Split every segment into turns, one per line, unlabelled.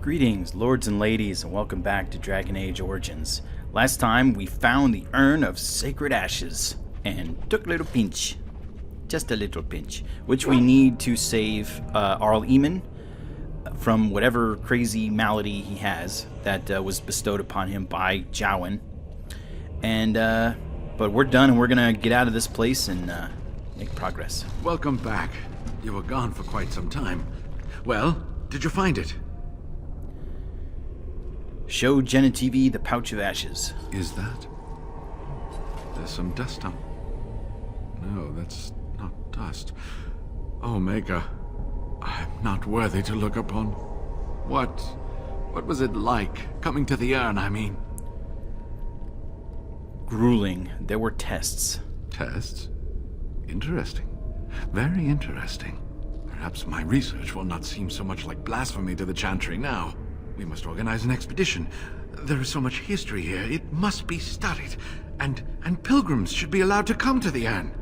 Greetings, lords and ladies, and welcome back to Dragon Age Origins. Last time, we found the Urn of Sacred Ashes, and took a little pinch. Just a little pinch. Which we need to save Arl Eamon from whatever crazy malady he has that was bestowed upon him by Jowan. And, but we're done, and we're gonna get out of this place and make progress.
Welcome back. You were gone for quite some time. Well, did you find it?
Show Genetivi the Pouch of Ashes.
Is that? There's some dust on... No, that's not dust. Omega, I'm not worthy to look upon. What was it like, coming to the urn, I mean?
Grueling. There were tests.
Tests? Interesting. Very interesting. Perhaps my research will not seem so much like blasphemy to the Chantry now. We must organize an expedition. There is so much history here, it must be studied. And pilgrims should be allowed to come to the urn.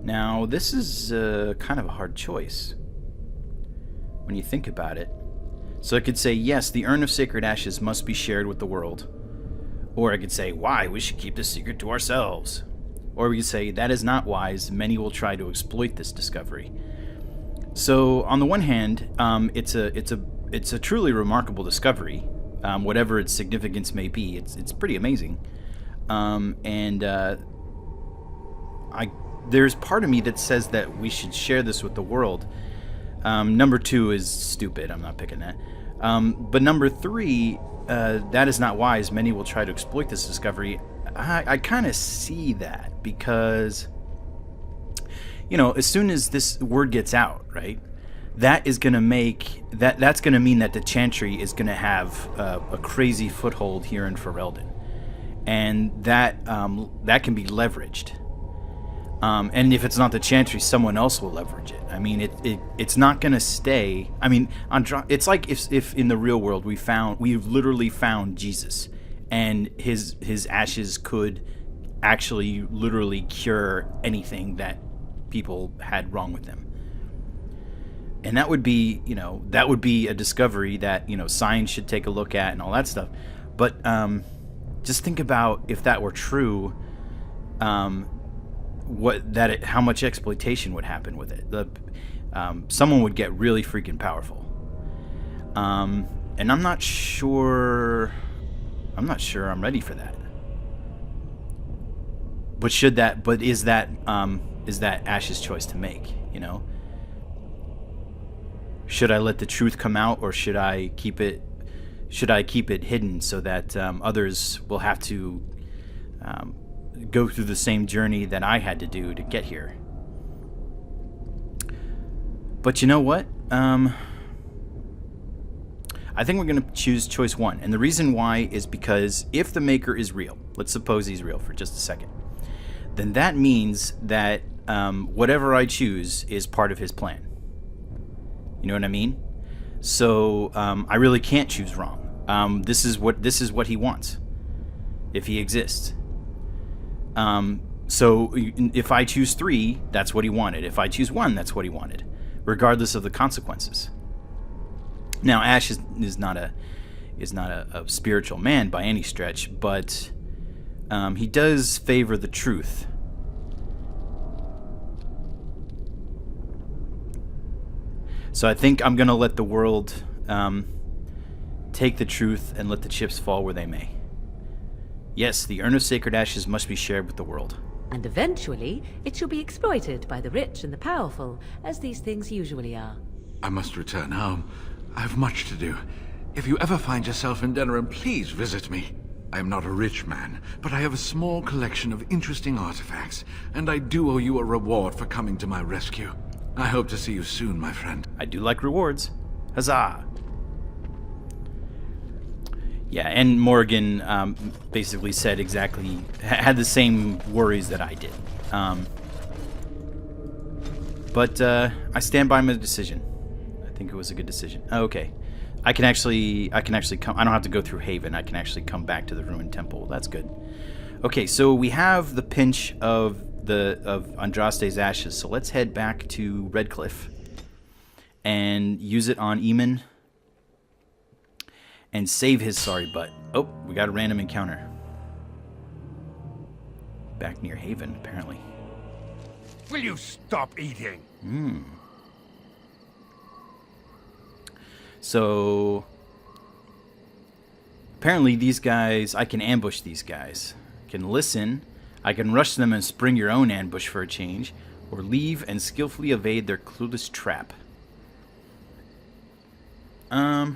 Now, this is kind of a hard choice when you think about it. So I could say, yes, the Urn of Sacred Ashes must be shared with the world. Or I could say, why? We should keep this secret to ourselves. Or we could say, that is not wise. Many will try to exploit this discovery. So, on the one hand, it's a truly remarkable discovery. Whatever its significance may be, it's pretty amazing. There's part of me that says that we should share this with the world. Number 2 is stupid. I'm not picking that. But number 3, that is not wise. Many will try to exploit this discovery. I kind of see that because, you know, as soon as this word gets out, right, that is going to make that's going to mean that the Chantry is going to have a crazy foothold here in Ferelden, and that can be leveraged. And if it's not the Chantry, someone else will leverage it. I mean, it's not going to stay. I mean, it's like if in the real world we've literally found Jesus, and his ashes could actually literally cure anything that people had wrong with them. And that would be, a discovery that, science should take a look at and all that stuff. But just think about if that were true, how much exploitation would happen with it. Someone would get really freaking powerful. And I'm not sure I'm ready for that. But is that Ash's choice to make, Should I let the truth come out, or should I keep it hidden so that others will have to go through the same journey that I had to do to get here? But you know what? I think we're going to choose choice 1. And the reason why is because if the Maker is real, let's suppose he's real for just a second, then that means that whatever I choose is part of his plan. You know what I mean? So I really can't choose wrong. This is what he wants, if he exists. So if I choose 3, that's what he wanted. If I choose 1, that's what he wanted, regardless of the consequences. Now, Ash is not a spiritual man by any stretch, but he does favor the truth. So I think I'm going to let the world take the truth and let the chips fall where they may. Yes, the Urn of Sacred Ashes must be shared with the world.
And eventually, it shall be exploited by the rich and the powerful, as these things usually are.
I must return home. I have much to do. If you ever find yourself in Denerim, please visit me. I am not a rich man, but I have a small collection of interesting artifacts, and I do owe you a reward for coming to my rescue. I hope to see you soon, my friend.
I do like rewards. Huzzah! Yeah, and Morgan basically had the same worries that I did. But I stand by my decision. I think it was a good decision. Oh, okay. I can actually come. I don't have to go through Haven. I can actually come back to the ruined temple. That's good. Okay, so we have the pinch of Andraste's ashes. So let's head back to Redcliff and use it on Eamon and save his sorry butt. Oh, we got a random encounter. Back near Haven, apparently.
Will you stop eating?
So, apparently these guys, I can ambush these guys. I can listen, I can rush them and spring your own ambush for a change, or leave and skillfully evade their clueless trap. I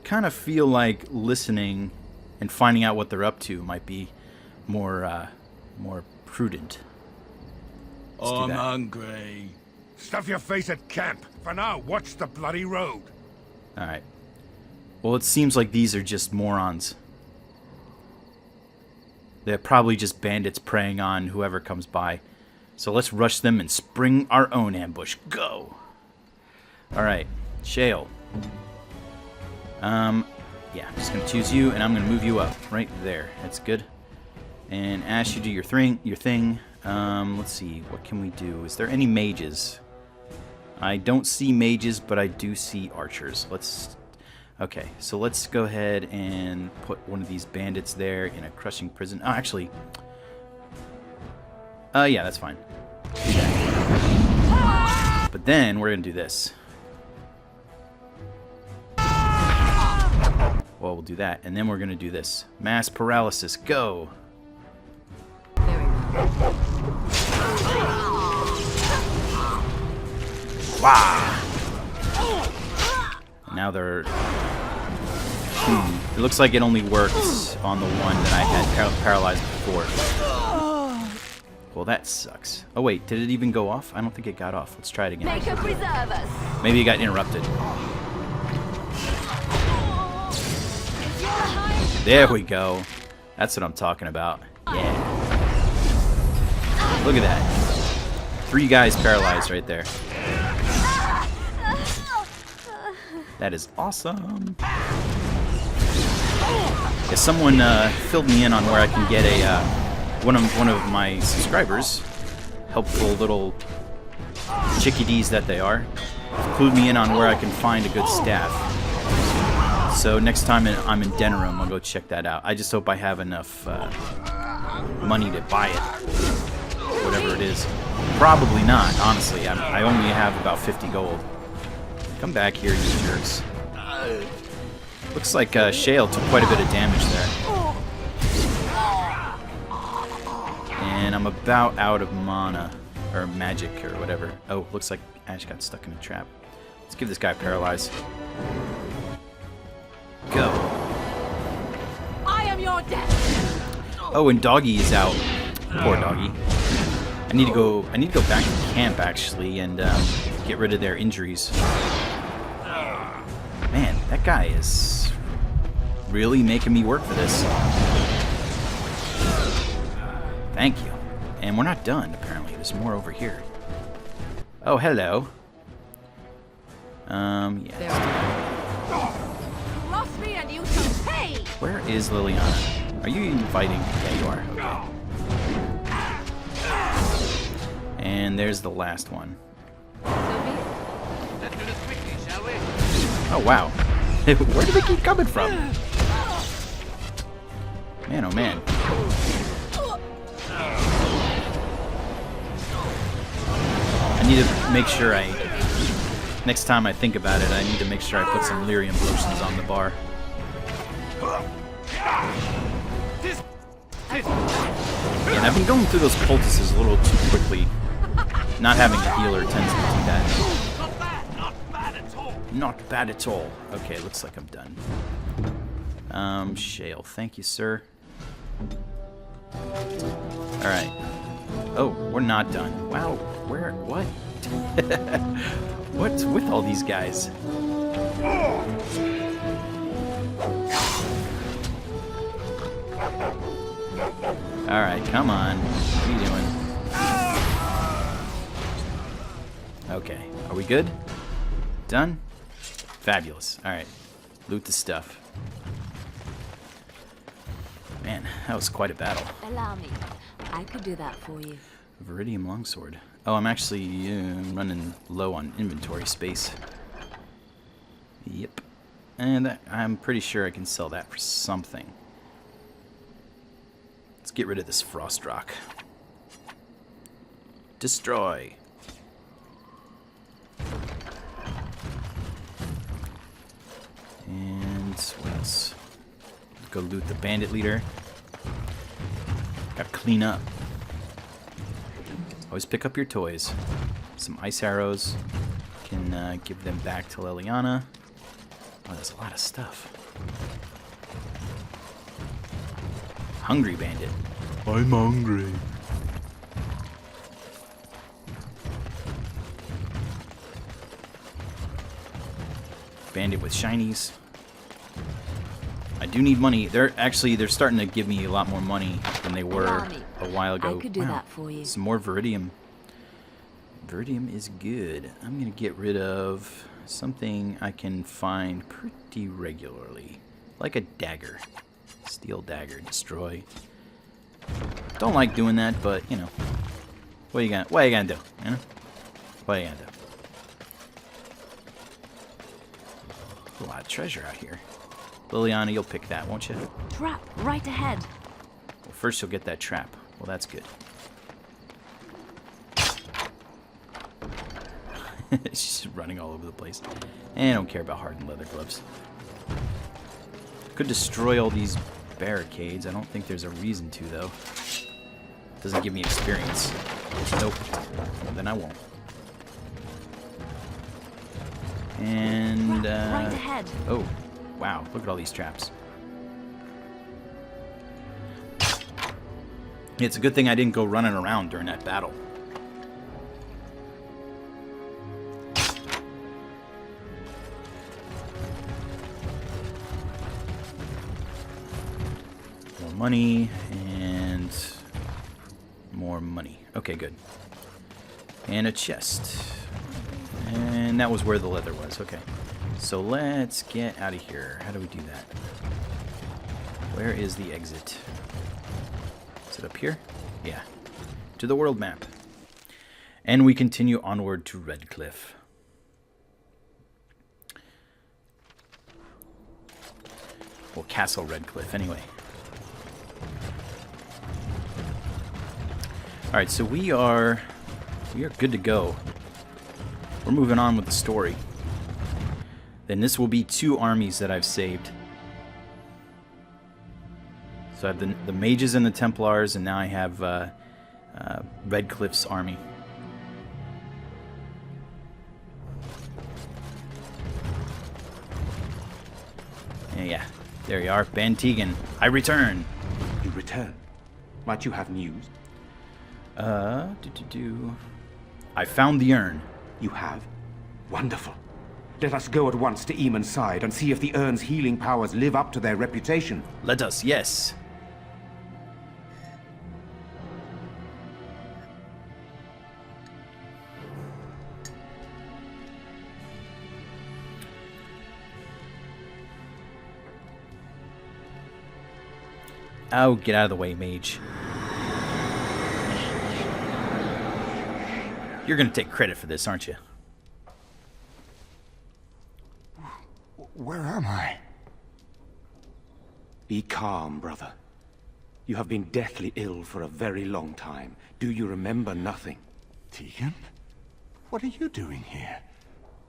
kind of feel like listening and finding out what they're up to might be more prudent. Let's do
I'm
that.
hungry.
Stuff your face at camp. For now, watch the bloody road.
Alright. Well, it seems like these are just morons. They're probably just bandits preying on whoever comes by. So let's rush them and spring our own ambush. Go! Alright. Shale. Yeah, I'm just going to choose you, and I'm going to move you up. Right there. That's good. And Ash, you do your thing. Let's see. What can we do? Is there any mages? I don't see mages, but I do see archers. Okay, so let's go ahead and put one of these bandits there in a crushing prison. Oh, actually... yeah, that's fine. Do that. But then, we're going to do this. Well, we'll do that, and then we're going to do this. Mass paralysis, go!
Very well.
Wow! Now they're... It looks like it only works on the one that I had paralyzed before. Well, that sucks. Oh, wait, did it even go off? I don't think it got off. Let's try it again.
Make her preserve us.
Maybe it got interrupted. There we go. That's what I'm talking about. Yeah. Look at that. 3 guys paralyzed right there. That is awesome. Yeah, someone filled me in on where I can get a one of my subscribers, helpful little chickadees that they are, clued me in on where I can find a good staff. So next time I'm in Denerim, I'll go check that out. I just hope I have enough money to buy it, whatever it is. Probably not, honestly. I only have about 50 gold. Come back here, you jerks. Looks like Shale took quite a bit of damage there. And I'm about out of mana, or magic, or whatever. Oh, looks like Ash got stuck in a trap. Let's give this guy paralyze. Go.
I am your death.
Oh, and Doggy is out. Poor Doggy. I need to go back to camp actually and get rid of their injuries. Man, that guy is really making me work for this. Thank you. And we're not done, apparently. There's more over here. Oh, hello. Yeah.
Cross me and you shall pay.
Where is Liliana? Are you even fighting? Yeah, you are. Okay. And there's the last one.
Let's do this quickly, shall we?
Oh, wow. Where do they keep coming from? Man, oh man. I need to make sure next time I think about it, I need to make sure I put some lyrium potions on the bar. And I've been going through those poultices a little too quickly. Not having a healer tends to do that. Not bad at all. Okay, looks like I'm done. Shale, thank you, sir. Alright. Oh, we're not done. Wow, what? What's with all these guys? Alright, come on. What are you doing? Okay, are we good? Done? Fabulous. Alright, loot the stuff. Man, that was quite a battle.
Allow me. I could do that for you.
Viridium longsword. Oh, I'm actually running low on inventory space. Yep. And I'm pretty sure I can sell that for something. Let's get rid of this frost rock. Destroy. And what else? Go loot the bandit leader. Gotta clean up. Always pick up your toys. Some ice arrows. Can give them back to Liliana. Oh, there's a lot of stuff. Hungry bandit. I'm hungry. Bandit with shinies. I do need money. They're starting to give me a lot more money than they were a while ago.
I could do that for you.
Some more Viridium. Viridium is good. I'm gonna get rid of something I can find pretty regularly, like a dagger. Steel dagger, destroy. Don't like doing that, but you know, what are you gonna do? You know, what are you gonna do? A lot of treasure out here. Liliana, you'll pick that, won't you?
Trap right ahead.
Well, first you'll get that trap. Well, that's good. She's running all over the place. And I don't care about hardened leather gloves. Could destroy all these barricades. I don't think there's a reason to, though. Doesn't give me experience. Nope. Well, then I won't. And,
right ahead.
oh, wow. Look at all these traps. It's a good thing I didn't go running around during that battle. More money and more money. Okay, good. And a chest. And that was where the leather was. Okay. So let's get out of here. How do we do that? Where is the exit? Is it up here? Yeah. To the world map. And we continue onward to Redcliff. Well, Castle Redcliff, anyway. Alright, so we are good to go. We're moving on with the story. Then this will be 2 armies that I've saved. So I have the mages and the Templars, and now I have Redcliff's army. Yeah, there you are, Ban Tegan. I return.
You return? Might you have news?
I found the urn.
You have? Wonderful. Let us go at once to Eamon's side and see if the urn's healing powers live up to their reputation.
Let us, yes. Oh, get out of the way, mage. You're gonna take credit for this, aren't you?
Where am I?
Be calm, brother. You have been deathly ill for a very long time. Do you remember nothing?
Tegan? What are you doing here?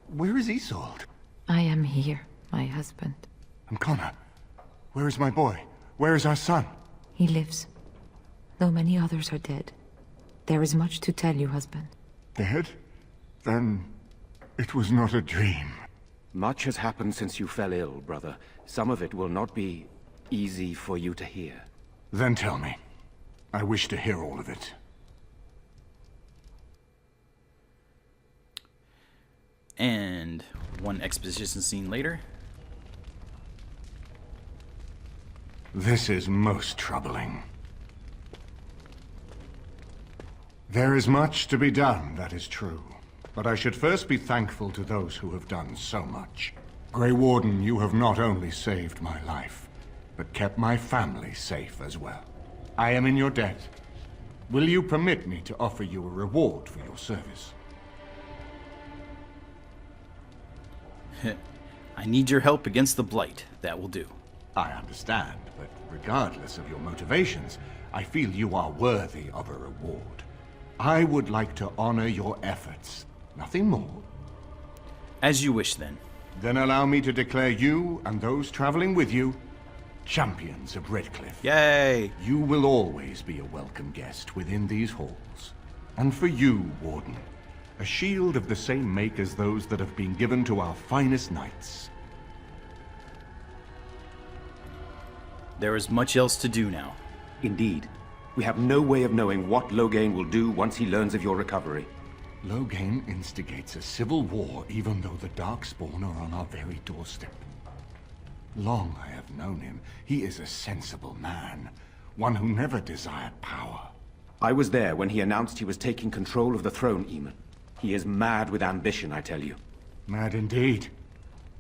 Where is Isolde?
I am here, my husband.
And Connor? Where is my boy? Where is our son?
He lives, though many others are dead. There is much to tell you, husband.
Dead? Then it was not a dream.
Much has happened since you fell ill, brother. Some of it will not be easy for you to hear.
Then tell me. I wish to hear all of it.
And one exposition scene later.
This is most troubling. There is much to be done, that is true. But I should first be thankful to those who have done so much. Grey Warden, you have not only saved my life, but kept my family safe as well. I am in your debt. Will you permit me to offer you a reward for your service?
I need your help against the Blight. That will do.
I understand, but regardless of your motivations, I feel you are worthy of a reward. I would like to honor your efforts. Nothing more.
As you wish, then.
Then allow me to declare you and those traveling with you champions of Redcliff.
Yay!
You will always be a welcome guest within these halls. And for you, Warden, a shield of the same make as those that have been given to our finest knights.
There is much else to do now.
Indeed. We have no way of knowing what Loghain will do once he learns of your recovery.
Loghain instigates a civil war even though the Darkspawn are on our very doorstep. Long I have known him. He is a sensible man, one who never desired power.
I was there when he announced he was taking control of the throne, Eamon. He is mad with ambition, I tell you.
Mad indeed.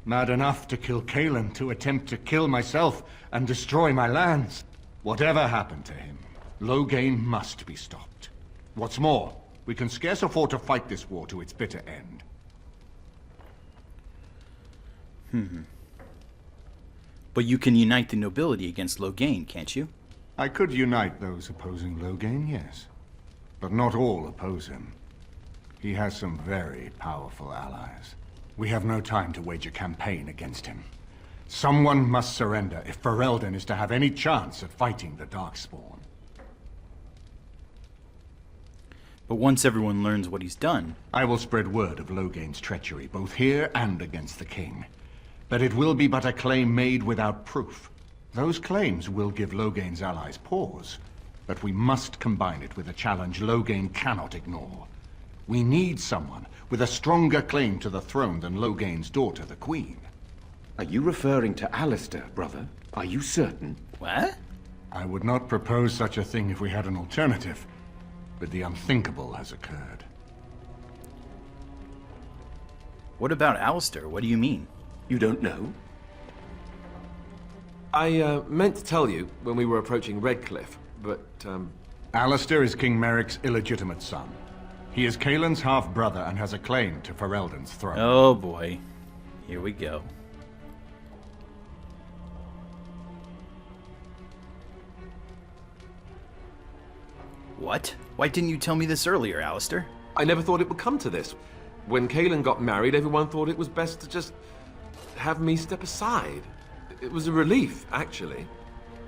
Mad enough to kill Cailan, to attempt to kill myself and destroy my lands. Whatever happened to him, Loghain must be stopped. What's more, we can scarce afford to fight this war to its bitter end.
But you can unite the nobility against Loghain, can't you?
I could unite those opposing Loghain, yes. But not all oppose him. He has some very powerful allies. We have no time to wage a campaign against him. Someone must surrender if Ferelden is to have any chance at fighting the Darkspawn.
But once everyone learns what he's done...
I will spread word of Loghain's treachery, both here and against the king. But it will be but a claim made without proof. Those claims will give Loghain's allies pause, but we must combine it with a challenge Loghain cannot ignore. We need someone with a stronger claim to the throne than Loghain's daughter, the Queen.
Are you referring to Alistair, brother? Are you certain?
What?
I would not propose such a thing if we had an alternative, but the unthinkable has occurred.
What about Alistair? What do you mean?
You don't know?
I meant to tell you when we were approaching Redcliff, but
Alistair is King Merrick's illegitimate son. He is Cailan's half-brother and has a claim to Ferelden's throne.
Oh boy. Here we go. What? Why didn't you tell me this earlier, Alistair?
I never thought it would come to this. When Cailan got married, everyone thought it was best to just have me step aside. It was a relief, actually.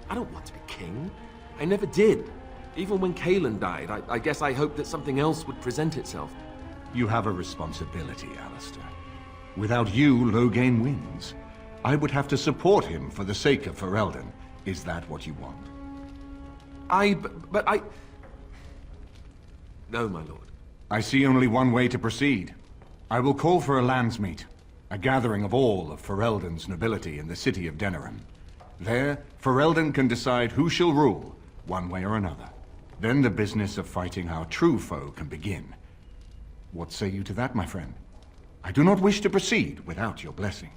I don't want to be king. I never did. Even when Cailan died, I guess I hoped that something else would present itself.
You have a responsibility, Alistair. Without you, Loghain wins. I would have to support him for the sake of Ferelden. Is that what you want?
But I... No, my lord.
I see only one way to proceed. I will call for a Landsmeet, a gathering of all of Ferelden's nobility in the city of Denerim. There, Ferelden can decide who shall rule, one way or another. Then the business of fighting our true foe can begin. What say you to that, my friend? I do not wish to proceed without your blessing.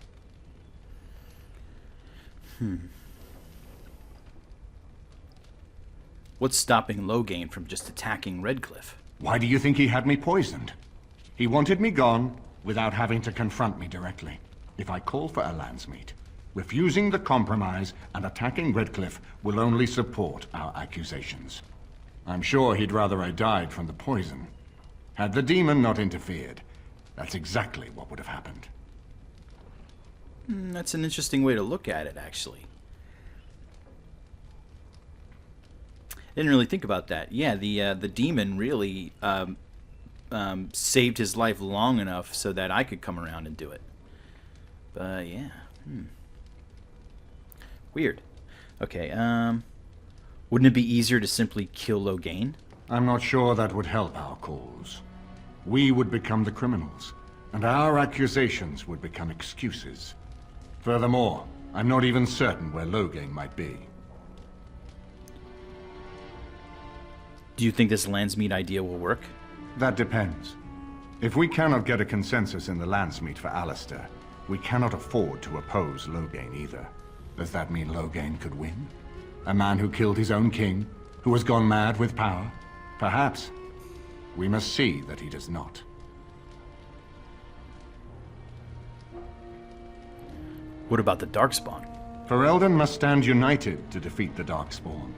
What's stopping Loghain from just attacking Redcliff?
Why do you think he had me poisoned? He wanted me gone without having to confront me directly. If I call for a Landsmeet, refusing the compromise and attacking Redcliff will only support our accusations. I'm sure he'd rather I died from the poison. Had the demon not interfered, that's exactly what would have happened.
That's an interesting way to look at it, actually. Didn't really think about that. Yeah, the demon really saved his life long enough so that I could come around and do it. But yeah, weird. Okay, wouldn't it be easier to simply kill Loghain?
I'm not sure that would help our cause. We would become the criminals, and our accusations would become excuses. Furthermore, I'm not even certain where Loghain might be.
Do you think this Landsmeet idea will work?
That depends. If we cannot get a consensus in the Landsmeet for Alistair, we cannot afford to oppose Loghain either. Does that mean Loghain could win? A man who killed his own king, who has gone mad with power? Perhaps. We must see that he does not.
What about the Darkspawn?
Ferelden must stand united to defeat the Darkspawn.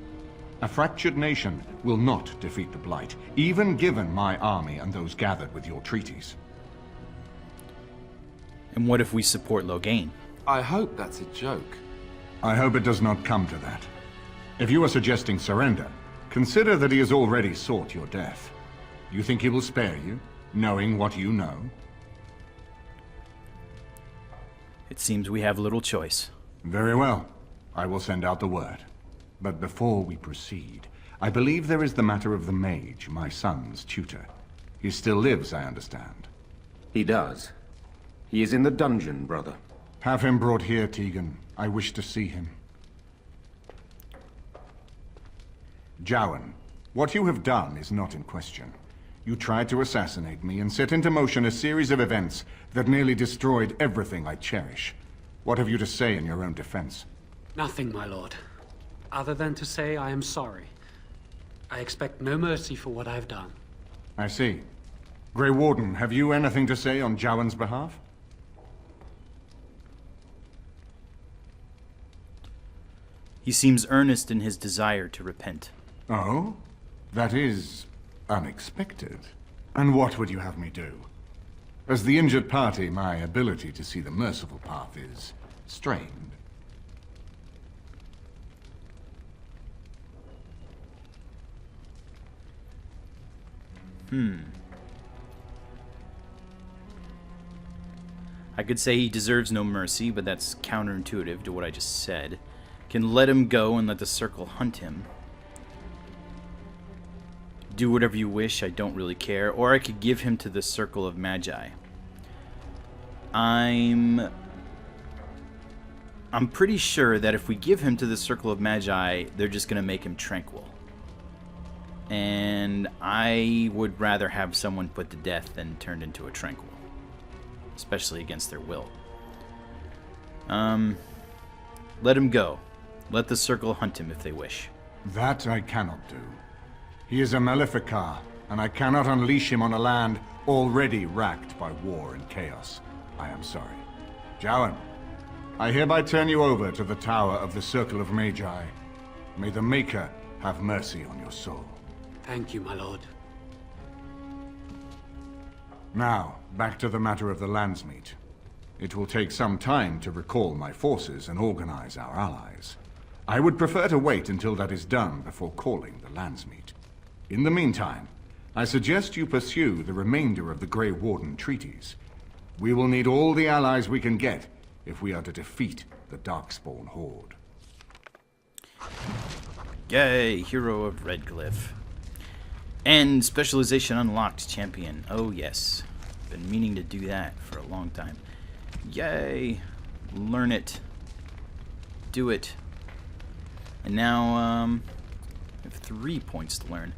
A fractured nation will not defeat the Blight, even given my army and those gathered with your treaties.
And what if we support Loghain?
I hope that's a joke.
I hope it does not come to that. If you are suggesting surrender, consider that he has already sought your death. You think he will spare you, knowing what you know?
It seems we have little choice.
Very well. I will send out the word. But before we proceed, I believe there is the matter of the mage, my son's tutor. He still lives, I understand.
He does. He is in the dungeon, brother.
Have him brought here, Tegan. I wish to see him. Jowan, what you have done is not in question. You tried to assassinate me and set into motion a series of events that nearly destroyed everything I cherish. What have you to say in your own defense?
Nothing, my lord. Other than to say I am sorry. I expect no mercy for what I have done.
I see. Grey Warden, have you anything to say on Jowan's behalf?
He seems earnest in his desire to repent.
Oh? That is unexpected. And what would you have me do? As the injured party, my ability to see the merciful path is strained.
I could say he deserves no mercy, but that's counterintuitive to what I just said. Can let him go and let the circle hunt him. Do whatever you wish, I don't really care. Or I could give him to the circle of magi. I'm pretty sure that if we give him to the circle of magi, they're just going to make him tranquil. And I would rather have someone put to death than turned into a tranquil. Especially against their will. Let him go. Let the circle hunt him if they wish.
That I cannot do. He is a Maleficar, and I cannot unleash him on a land already racked by war and chaos. I am sorry. Jowan, I hereby turn you over to the Tower of the Circle of Magi. May the Maker have mercy on your soul.
Thank you, my lord.
Now, back to the matter of the Landsmeet. It will take some time to recall my forces and organize our allies. I would prefer to wait until that is done before calling the Landsmeet. In the meantime, I suggest you pursue the remainder of the Grey Warden treaties. We will need all the allies we can get if we are to defeat the Darkspawn Horde.
Yay, Hero of Redcliff. And specialization unlocked, champion. Oh yes, been meaning to do that for a long time. Yay, learn it, do it. And now I have 3 points to learn.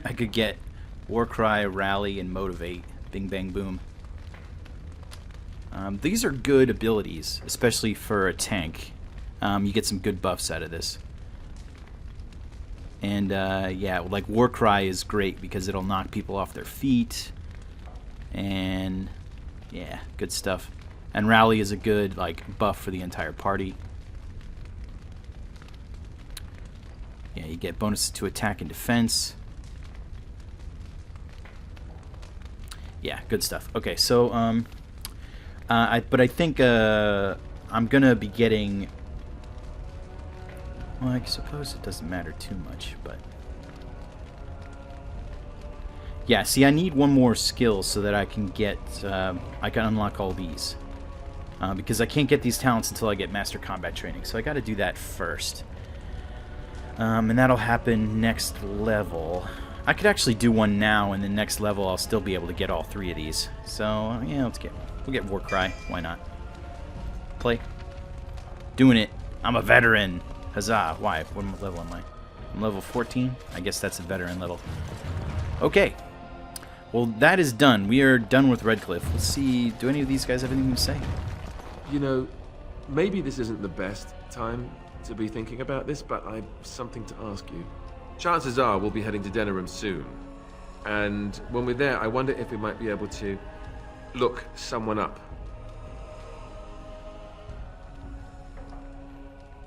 I could get Warcry, Rally, and Motivate. Bing bang boom. These are good abilities, especially for a tank. You get some good buffs out of this. And yeah, like Warcry is great because it'll knock people off their feet. And yeah, good stuff. And Rally is a good like buff for the entire party. Yeah, you get bonuses to attack and defense. Yeah, good stuff. Okay, so but I think I'm gonna be getting. Well, I suppose it doesn't matter too much, but yeah. See, I need one more skill so that I can get I can unlock all these because I can't get these talents until I get Master Combat Training. So I got to do that first, and that'll happen next level. I could actually do one now, and then next level I'll still be able to get all 3 of these. So yeah, we'll get Warcry. Why not? Play. Doing it. I'm a veteran. Huzzah. Why? What level am I? I'm level 14? I guess that's a veteran level. Okay. Well, that is done. We are done with Redcliff. Let's see. Do any of these guys have anything to say?
You know, maybe this isn't the best time to be thinking about this, but I've something to ask you. Chances are we'll be heading to Denerim soon. And when we're there, I wonder if we might be able to look someone up.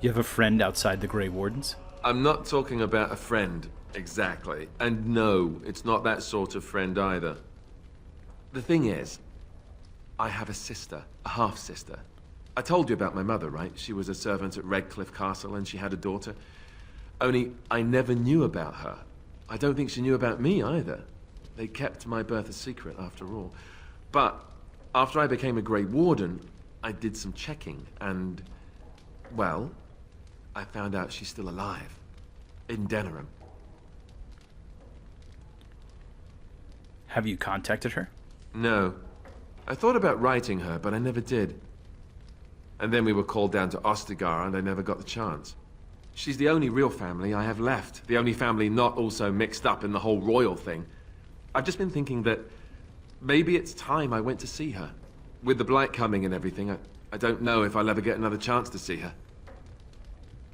You have a friend outside the Grey Wardens?
I'm not talking about a friend, exactly. And no, it's not that sort of friend either. The thing is, I have a sister, a half-sister. I told you about my mother, right? She was a servant at Redcliff Castle and she had a daughter. Only, I never knew about her. I don't think she knew about me either. They kept my birth a secret, after all. But after I became a Grey Warden, I did some checking and, well, I found out she's still alive. In Denerim.
Have you contacted her?
No. I thought about writing her, but I never did. And then we were called down to Ostagar, and I never got the chance. She's the only real family I have left. The only family not also mixed up in the whole royal thing. I've just been thinking that maybe it's time I went to see her. With the Blight coming and everything, I don't know if I'll ever get another chance to see her.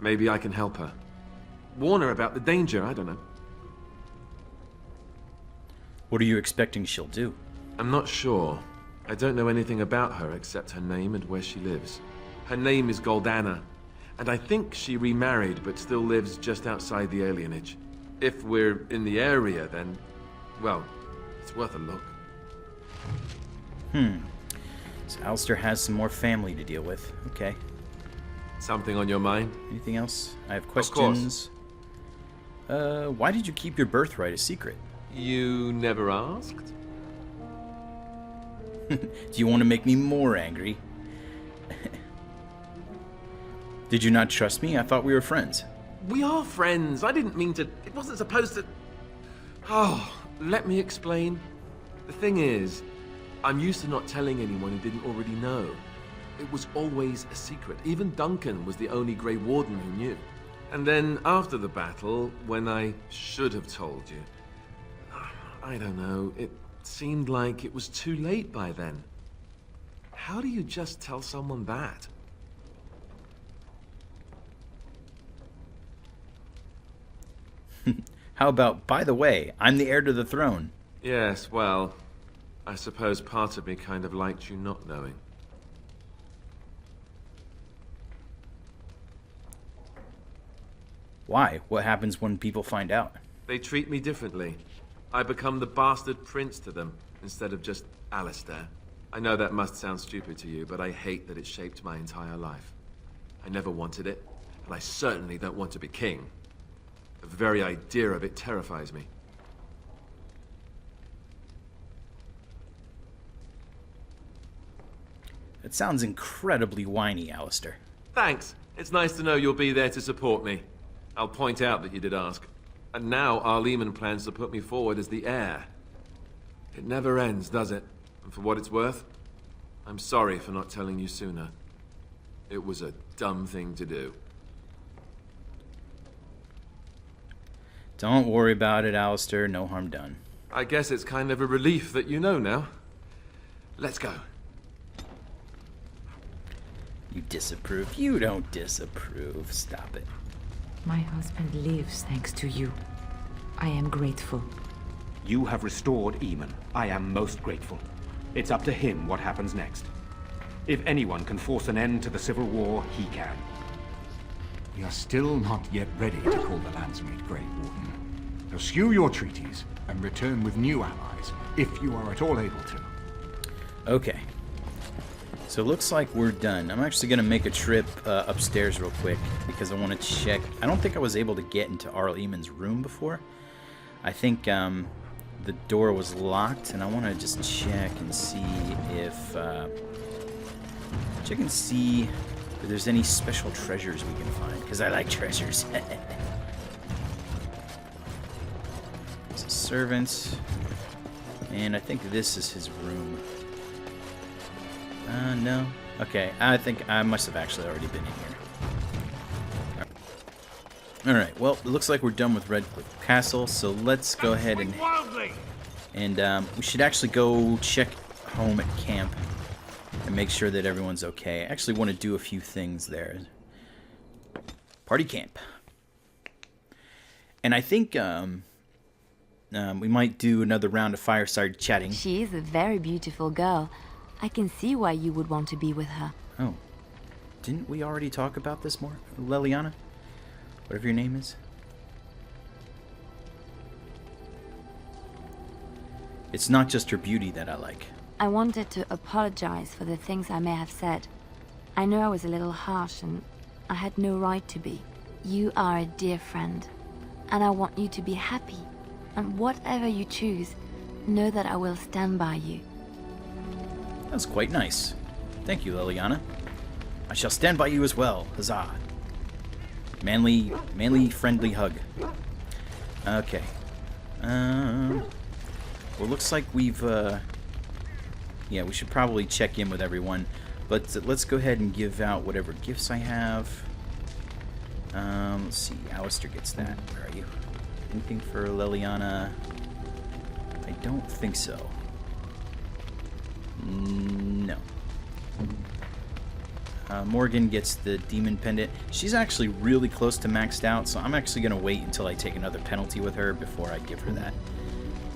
Maybe I can help her. Warn her about the danger, I don't know.
What are you expecting she'll do?
I'm not sure. I don't know anything about her except her name and where she lives. Her name is Goldana, and I think she remarried but still lives just outside the alienage. If we're in the area, then, well, it's worth a look.
So Alistair has some more family to deal with. Okay.
Something on your mind?
Anything else? I have
course.
questions. Why did you keep your birthright a secret?
You never asked?
Do you want to make me more angry? Did you not trust me? I thought we were friends.
We are friends. I didn't mean to... It wasn't supposed to... Oh, let me explain. The thing is, I'm used to not telling anyone who didn't already know. It was always a secret. Even Duncan was the only Grey Warden who knew. And then after the battle, when I should have told you, I don't know, it seemed like it was too late by then. How do you just tell someone that?
How about, by the way, I'm the heir to the throne?
Yes, well, I suppose part of me kind of liked you not knowing.
Why? What happens when people find out?
They treat me differently. I become the bastard prince to them, instead of just Alistair. I know that must sound stupid to you, but I hate that it shaped my entire life. I never wanted it, and I certainly don't want to be king. The very idea of it terrifies me.
It sounds incredibly whiny, Alistair.
Thanks. It's nice to know you'll be there to support me. I'll point out that you did ask. And now Arl Eamon plans to put me forward as the heir. It never ends, does it? And for what it's worth, I'm sorry for not telling you sooner. It was a dumb thing to do.
Don't worry about it, Alistair. No harm done.
I guess it's kind of a relief that you know now. Let's go.
You disapprove. You don't disapprove. Stop it.
My husband lives thanks to you. I am grateful.
You have restored Eamon. I am most grateful. It's up to him what happens next. If anyone can force an end to the Civil War, he can.
We are still not yet ready to call the Landsmeet Grey Warden. Eschew your treaties and return with new allies, if you are at all able to.
Okay. So it looks like we're done. I'm actually going to make a trip upstairs real quick because I want to check. I don't think I was able to get into Arl Eamon's room before. I think the door was locked, and I want to just check and see if if there's any special treasures we can find, because I like treasures. There's a servant, and I think this is his room. No. Okay, I think I must have actually already been in here. Alright, well, it looks like we're done with Redcliff Castle, so let's go ahead and we should actually go check home at camp and make sure that everyone's okay. I actually want to do a few things there. Party camp. And I think we might do another round of fireside chatting.
She is a very beautiful girl. I can see why you would want to be with her.
Oh. Didn't we already talk about this more? Leliana? Whatever your name is. It's not just her beauty that I like.
I wanted to apologize for the things I may have said. I know I was a little harsh and I had no right to be. You are a dear friend, and I want you to be happy. And whatever you choose, know that I will stand by you.
That's quite nice. Thank you, Leliana. I shall stand by you as well. Huzzah. Manly, friendly hug. Okay. Well, looks like we've, yeah, we should probably check in with everyone. But let's go ahead and give out whatever gifts I have. Let's see. Alistair gets that. Where are you? Anything for Leliana? I don't think so. No. Morgan gets the demon pendant. She's actually really close to maxed out, so I'm actually going to wait until I take another penalty with her before I give her that.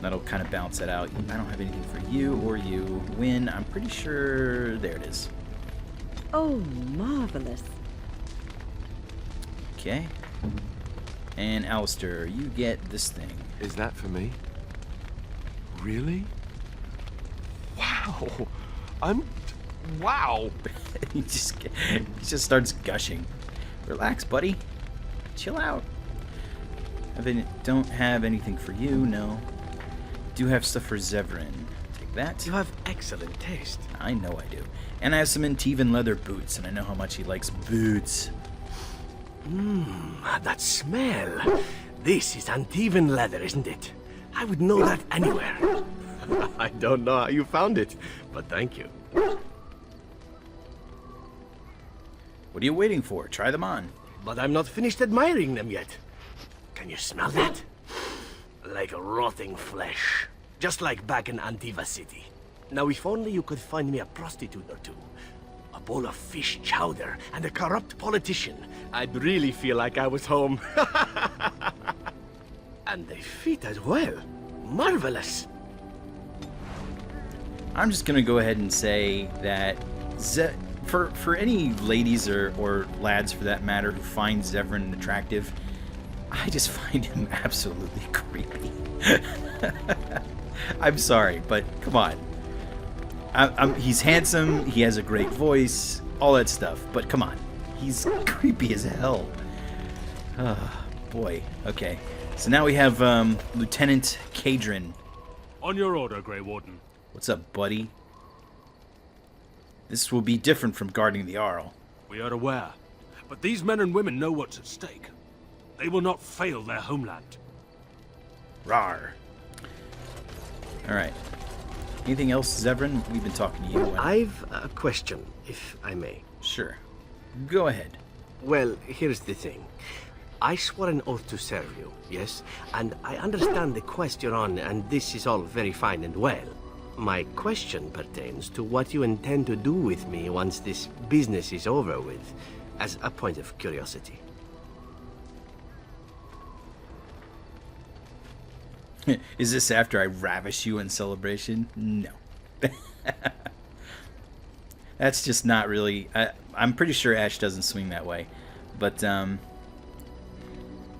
That'll kind of balance it out. I don't have anything for you or you. Win, I'm pretty sure... There it is.
Oh, marvelous.
Okay. And Alistair, you get this thing.
Is that for me? Really? Wow. Wow.
he just starts gushing. Relax, buddy. Chill out. Don't have anything for you, no. Do have stuff for Zevran. Take that.
You have excellent taste.
I know I do. And I have some Antivan leather boots, and I know how much he likes boots.
That smell. This is Antivan leather, isn't it? I would know that anywhere. I don't know how you found it, but thank you.
What are you waiting for? Try them on.
But I'm not finished admiring them yet. Can you smell that? Like rotting flesh. Just like back in Antiva City. Now, if only you could find me a prostitute or two. A bowl of fish chowder and a corrupt politician. I'd really feel like I was home. And they fit as well. Marvelous.
I'm just gonna go ahead and say that for any ladies or lads for that matter who find Zevran attractive, I just find him absolutely creepy. I'm sorry, but come on. He's handsome, he has a great voice, all that stuff, but come on. He's creepy as hell. Oh, boy. Okay. So now we have Lieutenant Cadron.
On your order, Grey Warden.
What's up, buddy? This will be different from guarding the Arl.
We are aware, but these men and women know what's at stake. They will not fail their homeland.
Rawr. Alright. Anything else, Zevran? We've been talking to you.
I've a question, if I may.
Sure. Go ahead.
Well, here's the thing. I swore an oath to serve you, yes? And I understand the quest you're on, and this is all very fine and well. My question pertains to what you intend to do with me once this business is over with, as a point of curiosity.
Is this after I ravish you in celebration? No. That's just not really... I'm pretty sure Ash doesn't swing that way. But, not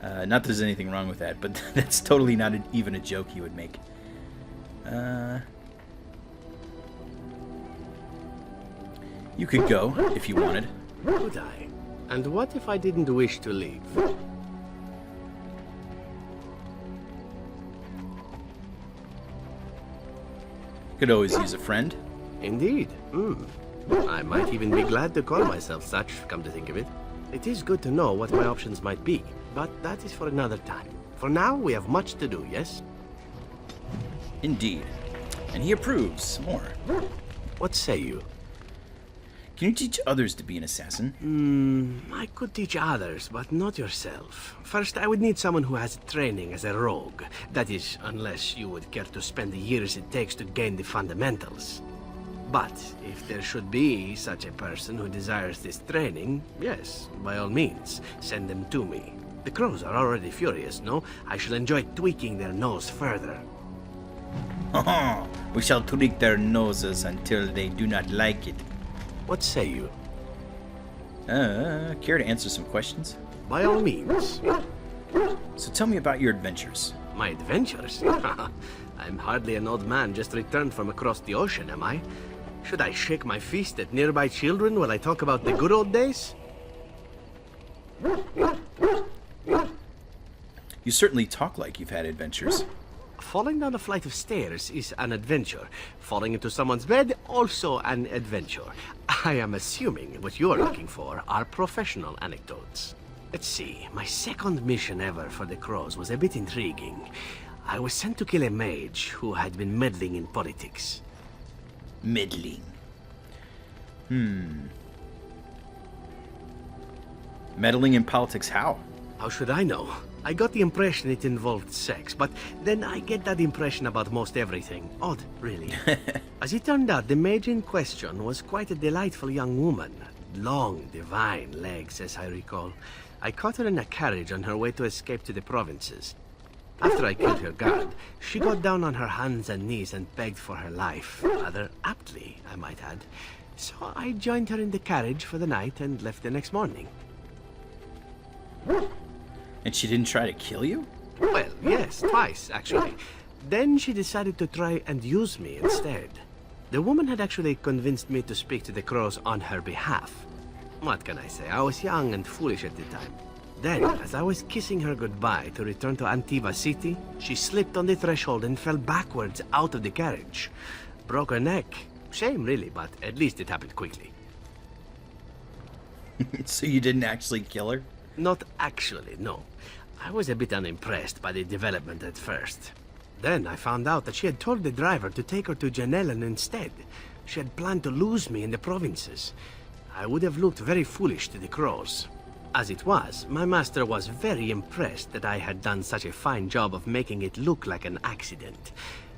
that there's anything wrong with that, but that's totally not even a joke he would make. You could go, if you wanted.
Could I? And what if I didn't wish to leave?
Could always use a friend.
Indeed. I might even be glad to call myself such, come to think of it. It is good to know what my options might be, but that is for another time. For now, we have much to do, yes?
Indeed. And he approves. More.
What say you?
Can you teach others to be an assassin?
I could teach others, but not yourself. First, I would need someone who has training as a rogue. That is, unless you would care to spend the years it takes to gain the fundamentals. But if there should be such a person who desires this training, yes, by all means, send them to me. The crows are already furious, no? I shall enjoy tweaking their nose further.
We shall tweak their noses until they do not like it.
What say you?
Care to answer some questions?
By all means.
So tell me about your adventures.
My adventures? I'm hardly an old man just returned from across the ocean, am I? Should I shake my fist at nearby children while I talk about the good old days?
You certainly talk like you've had adventures.
Falling down a flight of stairs is an adventure. Falling into someone's bed, also an adventure. I am assuming what you're looking for are professional anecdotes. Let's see, my second mission ever for the Crows was a bit intriguing. I was sent to kill a mage who had been meddling in politics.
Meddling. Meddling in politics how?
How should I know? I got the impression it involved sex, but then I get that impression about most everything. Odd, really. As it turned out, the mage in question was quite a delightful young woman. Long, divine legs, as I recall. I caught her in a carriage on her way to escape to the provinces. After I killed her guard, she got down on her hands and knees and begged for her life. Rather aptly, I might add. So I joined her in the carriage for the night and left the next morning.
And she didn't try to kill you?
Well, yes, twice, actually. Then she decided to try and use me instead. The woman had actually convinced me to speak to the Crows on her behalf. What can I say? I was young and foolish at the time. Then, as I was kissing her goodbye to return to Antiva City, she slipped on the threshold and fell backwards out of the carriage. Broke her neck. Shame, really, but at least it happened quickly.
So you didn't actually kill her?
Not actually, no. I was a bit unimpressed by the development at first. Then I found out that she had told the driver to take her to Janellen instead. She had planned to lose me in the provinces. I would have looked very foolish to the Crows. As it was, my master was very impressed that I had done such a fine job of making it look like an accident.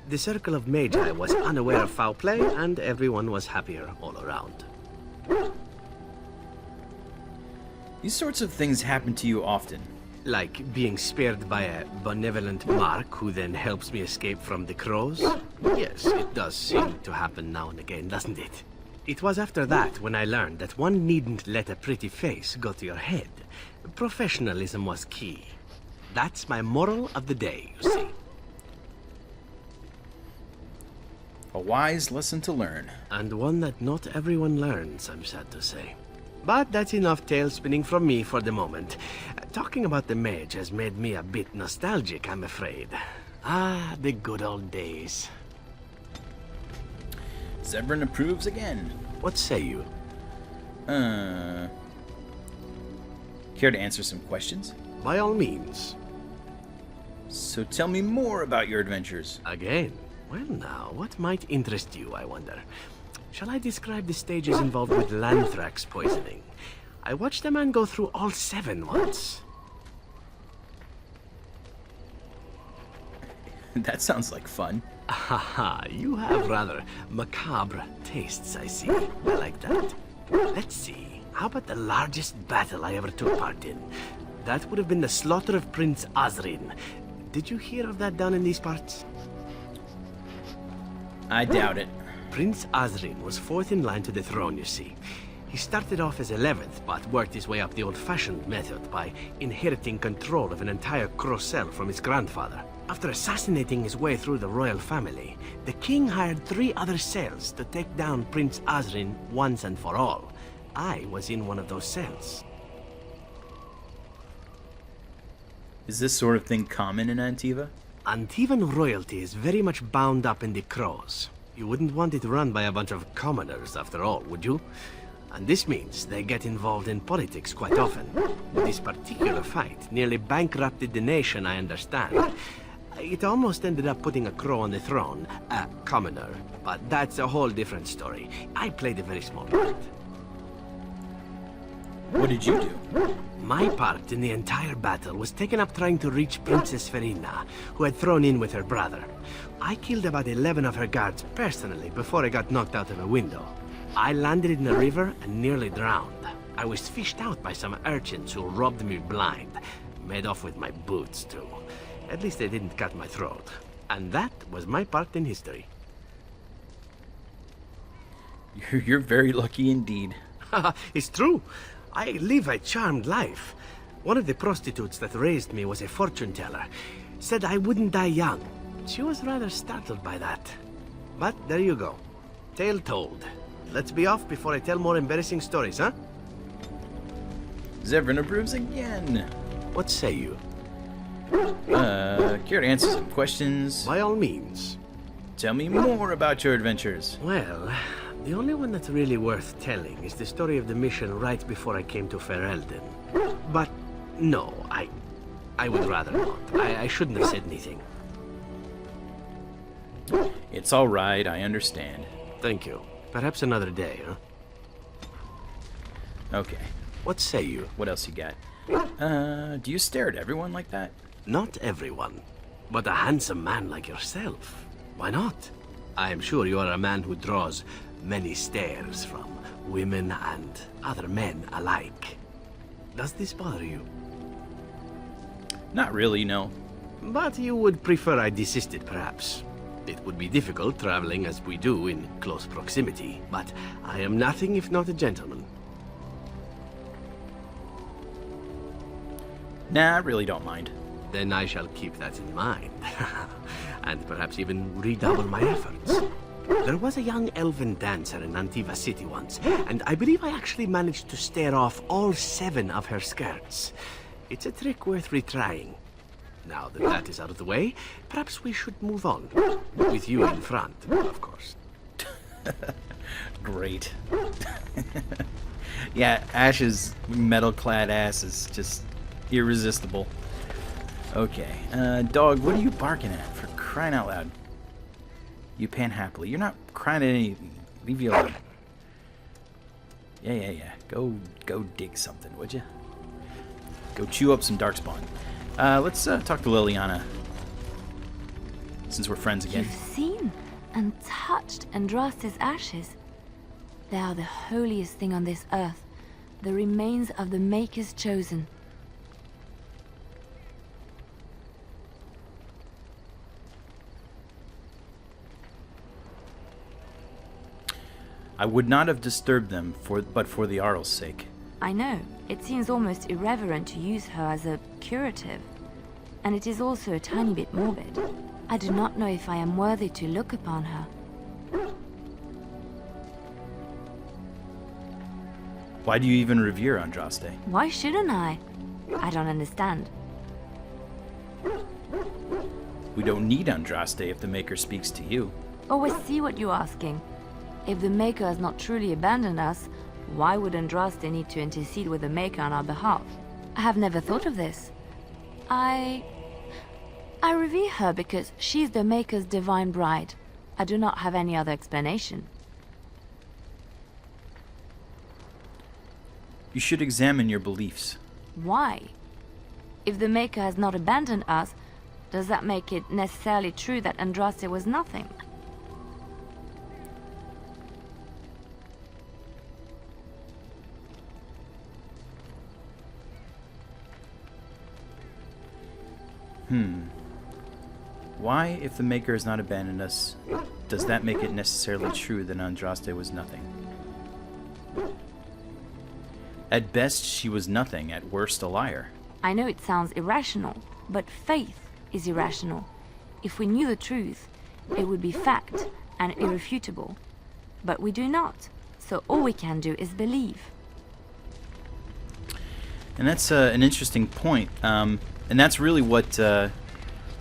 The circle of Magi was unaware of foul play, and everyone was happier all around.
These sorts of things happen to you often.
Like being spared by a benevolent mark who then helps me escape from the Crows? Yes, it does seem to happen now and again, doesn't it? It was after that when I learned that one needn't let a pretty face go to your head. Professionalism was key. That's my moral of the day, you see.
A wise lesson to learn.
And one that not everyone learns, I'm sad to say. But that's enough tale spinning from me for the moment. Talking about the mage has made me a bit nostalgic, I'm afraid. Ah, the good old days.
Zebrin approves again.
What say you?
Care to answer some questions?
By all means.
So tell me more about your adventures.
Again? Well now, what might interest you, I wonder? Shall I describe the stages involved with Lanthrax poisoning? I watched a man go through all 7 once.
That sounds like fun.
Haha, you have rather macabre tastes, I see. I like that. Let's see, how about the largest battle I ever took part in? That would have been the slaughter of Prince Osrin. Did you hear of that down in these parts?
I doubt it.
Prince Osrin was 4th in line to the throne, you see. He started off as 11th, but worked his way up the old-fashioned method by inheriting control of an entire Crocell from his grandfather. After assassinating his way through the royal family, the king hired 3 other cells to take down Prince Osrin once and for all. I was in one of those cells.
Is this sort of thing common in Antiva?
Antivan royalty is very much bound up in the Crows. You wouldn't want it run by a bunch of commoners, after all, would you? And this means they get involved in politics quite often. This particular fight nearly bankrupted the nation, I understand. It almost ended up putting a crow on the throne, a commoner. But that's a whole different story. I played a very small part.
What did you do?
My part in the entire battle was taken up trying to reach Princess Verina, who had thrown in with her brother. I killed about 11 of her guards personally before I got knocked out of a window. I landed in a river and nearly drowned. I was fished out by some urchins who robbed me blind. Made off with my boots, too. At least they didn't cut my throat. And that was my part in history.
You're very lucky indeed.
It's true. I live a charmed life. One of the prostitutes that raised me was a fortune teller. Said I wouldn't die young. She was rather startled by that. But there you go. Tale told. Let's be off before I tell more embarrassing stories, huh?
Zevran approves again.
What say you?
Care to answer some questions?
By all means.
Tell me more about your adventures.
Well, the only one that's really worth telling is the story of the mission right before I came to Ferelden. But no, I would rather not. I shouldn't have said anything.
It's all right, I understand.
Thank you. Perhaps another day, huh?
Okay.
What say you?
What else you got? Do you stare at everyone like that?
Not everyone, but a handsome man like yourself. Why not? I am sure you are a man who draws many stares from women and other men alike. Does this bother you?
Not really, no.
But you would prefer I desisted, perhaps. It would be difficult traveling as we do in close proximity, but I am nothing if not a gentleman.
Nah, I really don't mind.
Then I shall keep that in mind. And perhaps even redouble my efforts. There was a young elven dancer in Antiva City once, and I believe I actually managed to stare off all 7 of her skirts. It's a trick worth retrying. Now that that is out of the way, perhaps we should move on. With you in front, of course.
Great. Yeah, Ash's metal-clad ass is just irresistible. Okay, dog, what are you barking at? For crying out loud. You pan happily. You're not crying at anything. Leave you alone. Yeah. Go dig something, would you? Go chew up some darkspawn. Let's talk to Liliana. Since we're friends again.
You've seen and touched Andraste's ashes. They are the holiest thing on this earth. The remains of the Maker's chosen.
I would not have disturbed them but for the Arl's sake.
I know. It seems almost irreverent to use her as a curative. And it is also a tiny bit morbid. I do not know if I am worthy to look upon her.
Why do you even revere Andraste?
Why shouldn't I? I don't understand.
We don't need Andraste if the Maker speaks to you.
Always see what you're asking. If the Maker has not truly abandoned us, why would Andraste need to intercede with the Maker on our behalf? I have never thought of this. I revere her because she's the Maker's divine bride. I do not have any other explanation.
You should examine your beliefs.
Why? If the Maker has not abandoned us, does that make it necessarily true that Andraste was nothing?
Why, if the Maker has not abandoned us, does that make it necessarily true that Andraste was nothing? At best, she was nothing. At worst, a liar.
I know it sounds irrational, but faith is irrational. If we knew the truth, it would be fact and irrefutable. But we do not, so all we can do is believe.
And that's an interesting point. And that's really what,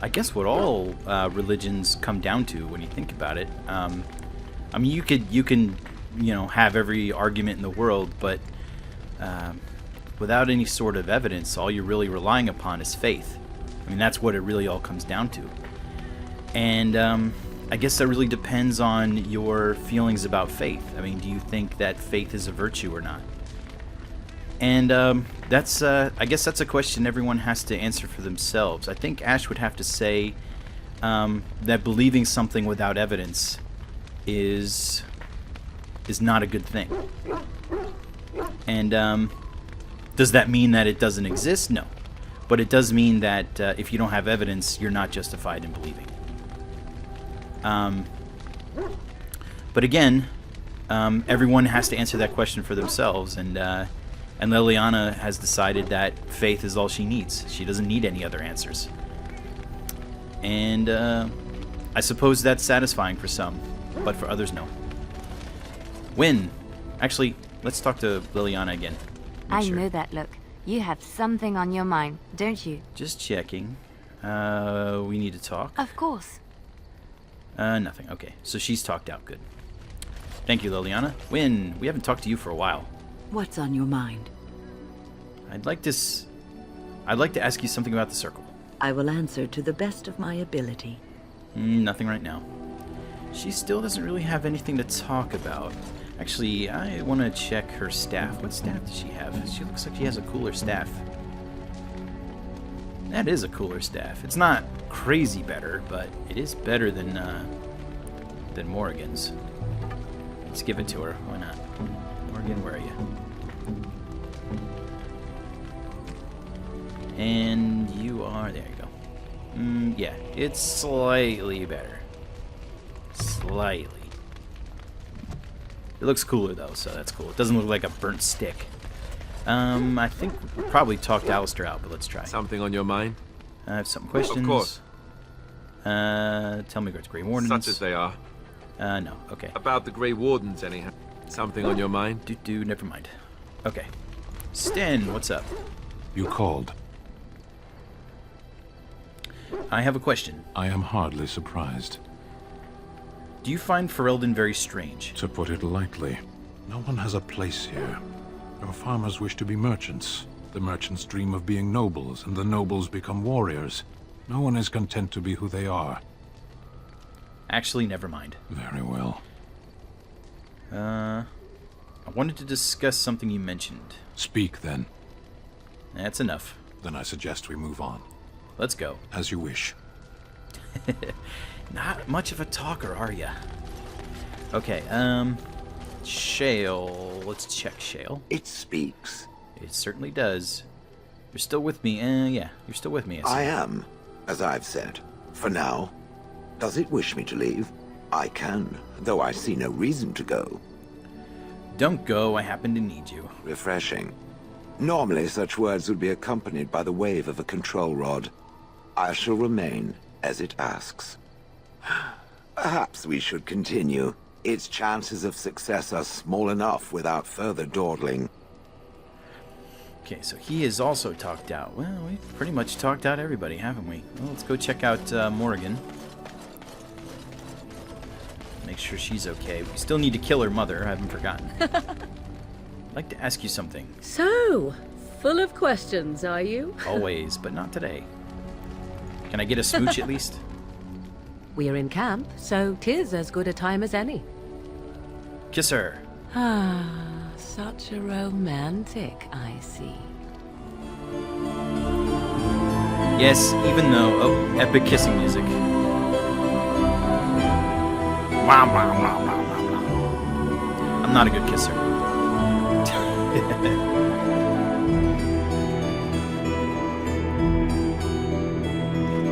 I guess, what all religions come down to when you think about it. I mean, you can, have every argument in the world, but without any sort of evidence, all you're really relying upon is faith. I mean, that's what it really all comes down to. And I guess that really depends on your feelings about faith. I mean, do you think that faith is a virtue or not? And that's, I guess that's a question everyone has to answer for themselves. I think Ash would have to say that believing something without evidence is not a good thing. And does that mean that it doesn't exist? No. but it does mean that if you don't have evidence, you're not justified in believing. But again, everyone has to answer that question for themselves, and Liliana has decided that faith is all she needs. She doesn't need any other answers. And I suppose that's satisfying for some, but for others, no. Win. Actually, let's talk to Liliana again.
I know that look. You have something on your mind, don't you?
Just checking. We need to talk.
Of course.
Nothing. Okay, so she's talked out. Good. Thank you, Liliana. Win. We haven't talked to you for a while.
What's on your mind?
I'd like to ask you something about the Circle.
I will answer to the best of my ability.
Nothing right now. She still doesn't really have anything to talk about. Actually, I want to check her staff. What staff does she have? She looks like she has a cooler staff. That is a cooler staff. It's not crazy better, but it is better than Morrigan's. Let's give it to her. Why not? Morrigan, where are you? And you are... There you go. Yeah, it's slightly better. Slightly. It looks cooler, though, so that's cool. It doesn't look like a burnt stick. I think we probably talked Alistair out, but let's try.
Something on your mind?
I have some questions.
Of course.
Tell me what's Grey Wardens.
Such as they are.
No, okay.
About the Grey Wardens, anyhow. Something on your mind?
Never mind. Okay. Sten, what's up?
You called.
I have a question.
I am hardly surprised.
Do you find Ferelden very strange?
To put it lightly, no one has a place here. Our farmers wish to be merchants. The merchants dream of being nobles, and the nobles become warriors. No one is content to be who they are.
Actually, never mind.
Very well.
I wanted to discuss something you mentioned.
Speak, then.
That's enough.
Then I suggest we move on.
Let's go.
As you wish.
Not much of a talker, are ya? Okay, Shale. Let's check Shale.
It speaks.
It certainly does. You're still with me. Yeah, you're still with me.
I am, as I've said. For now. Does it wish me to leave? I can, though I see no reason to go.
Don't go, I happen to need you.
Refreshing. Normally such words would be accompanied by the wave of a control rod. I shall remain as it asks. Perhaps we should continue. Its chances of success are small enough without further dawdling.
Okay, so he is also talked out. Well, we've pretty much talked out everybody, haven't we? Well, let's go check out Morrigan. Make sure she's okay. We still need to kill her mother, I haven't forgotten. I'd like to ask you something.
So, full of questions, are you?
Always, but not today. Can I get a smooch at least?
We're in camp, so 'tis as good a time as any.
Kiss her.
Ah, such a romantic, I see.
Yes, even though... Oh, epic kissing music. Wow, wow, wow, wow, wow, wow. I'm not a good kisser.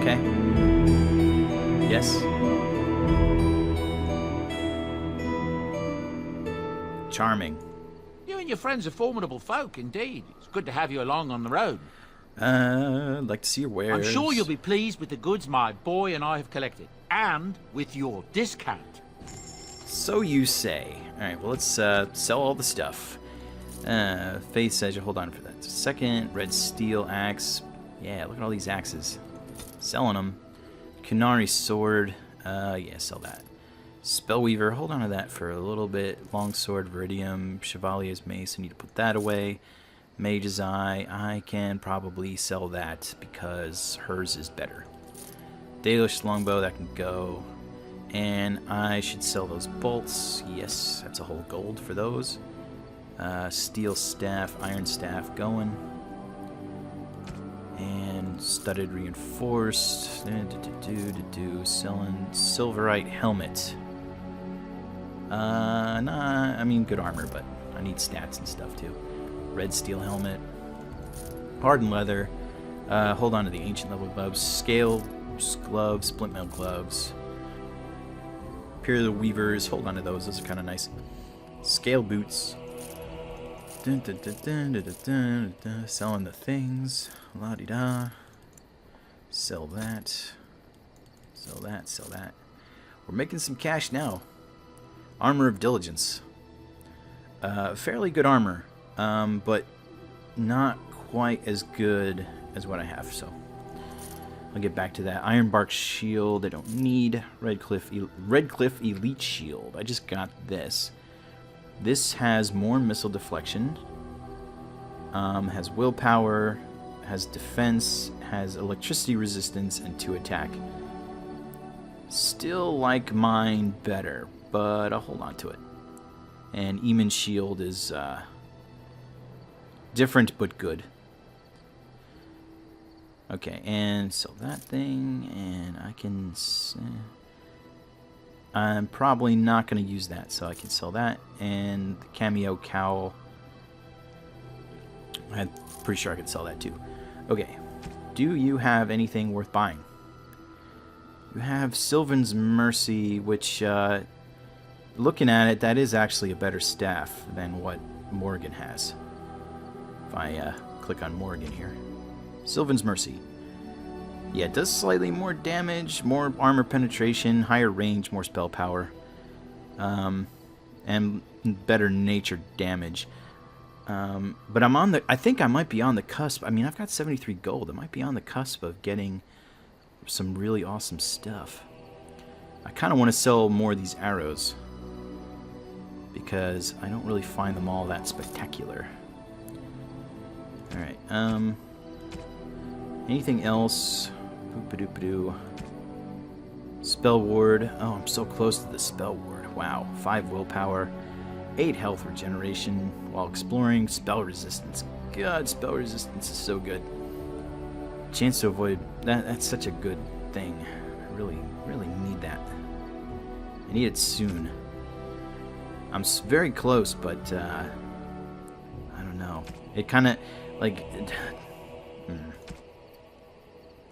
Okay. Yes. Charming.
You and your friends are formidable folk, indeed. It's good to have you along on the road.
I'd like to see your wares.
I'm sure you'll be pleased with the goods my boy and I have collected. And with your discount.
So you say. Alright, well, let's sell all the stuff. Faith says you hold on for that. Second, red steel axe. Yeah, look at all these axes. Selling them. Kunari sword. Yeah, sell that. Spellweaver, hold on to that for a little bit. Longsword, Viridium, Chevalier's mace, I need to put that away. Mage's Eye, I can probably sell that because hers is better. Dalish longbow, that can go. And I should sell those bolts. Yes, that's a whole gold for those. Steel staff, iron staff going. And studded reinforced. Selling silverite helmet. Nah, I mean good armor, but I need stats and stuff too. Red steel helmet. Hardened leather. Hold on to the ancient level gloves. Scale gloves, splint mail gloves. Pier of the Weavers. Hold on to those. Those are kind of nice. Scale boots. Dun, dun, dun, dun, dun, dun, dun, dun. Selling the things. La-di-da. Sell that. Sell that. Sell that. We're making some cash now. Armor of Diligence. Fairly good armor, but not quite as good as what I have, so I'll get back to that. Ironbark Shield, I don't need. Redcliff Elite Shield, I just got this. This has more missile deflection, has willpower, has defense, has electricity resistance, and 2 attack. Still like mine better, but I'll hold on to it. And Eamon's shield is different but good. Okay, and sell that thing, and I can... I'm probably not going to use that, so I can sell that. And the cameo cowl, I'm pretty sure I can sell that too. Okay, do you have anything worth buying? You have Sylvan's Mercy, which... looking at it, that is actually a better staff than what Morgan has. If I click on Morgan here. Sylvan's Mercy. Yeah, it does slightly more damage, more armor penetration, higher range, more spell power. And better nature damage. But I'm on the... I think I might be on the cusp. I mean, I've got 73 gold. I might be on the cusp of getting some really awesome stuff. I kind of want to sell more of these arrows, because I don't really find them all that spectacular. Alright, anything else? Boop-a-doop-a-doo. Spell Ward. Oh, I'm so close to the Spell Ward. Wow. 5 willpower, 8 health regeneration while exploring. Spell resistance. God, spell resistance is so good. Chance to avoid... That's such a good thing. I really, really need that. I need it soon. I'm very close, but I don't know. It kind of like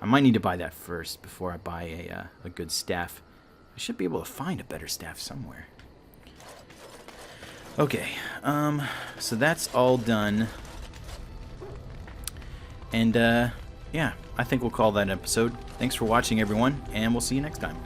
I might need to buy that first before I buy a good staff. I should be able to find a better staff somewhere. Okay, so that's all done, and yeah, I think we'll call that an episode. Thanks for watching, everyone, and we'll see you next time.